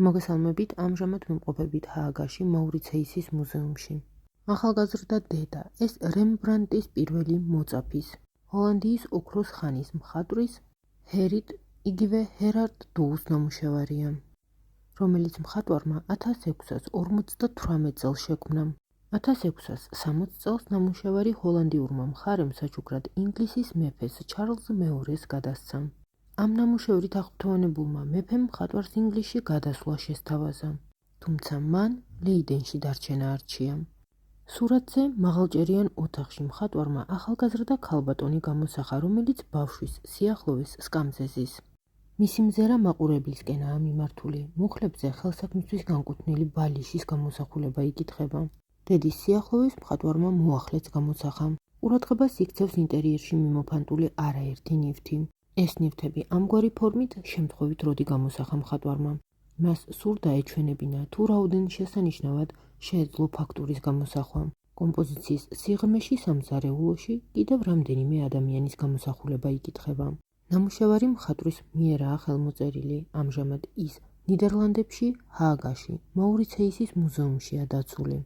მოგესალმებით, ამჟამად ვიმყოფებით ჰააგაში, მაურიცეისის მუზეუმში. ახალგაზრდა დედა, ეს რემბრანდტის პირველი მოწაფის, ჰოლანდიის ოქროს ხანის მხატვრის ჰერიტ, იგივე ჰერარდ დუუს ნამუშევარია, რომელიც მხატვარმა 1648 წელს შექმნა. 1660 წელს ნამუშევარი ჰოლანდიურმა მხარემ საჩუქრად ინგლისის მეფეს ჩარლზ მეორეს გადასცა. ამ ნამუშევრით აღფრთოვანებულმა მეფემ მხატვარს ინგლისში გადასვლა შესთავაზა, თუმცა მან ლეიდენში დარჩენა არჩია. სურათზე მაღალჭერიან ოთახში მხატვარმა ახალგაზრდა ქალბატონი გამოსახა, რომელიც ბავშვის სიახლოვეს სკამზე ზის. მისი მზერა მაყურებლისკენაა მიმართული, მუხლებზე ხელსაქმისთვის განკუთვნილი ბალიშის გამოსახულება იკითხება. დედის სიახლოვეს მხატვარმა მოახლეც გამოსახა. ყურადღებას იქცევს ინტერიერში მიმოფანტული არაერთი ნივთი. ეს ნივთები ამგვარი ფორმით შემთხვევით როდი გამოსახა მხატვარმა. მას სურდა ეჩვენებინა, თუ რაოდენ შესანიშნავად შეეძლო ფაქტურის გამოსახვა. კომპოზიციის სიღრმეში სამზარეულოში კიდევ რამდენიმე ადამიანის გამოსახულება იკითხება. ნამუშევარი მხატვრის მიერაა ხელმოწერილი, ამჟამად ის ნიდერლანდებში, ჰააგაში, მაურიცეისის მუზეუმშია დაცული.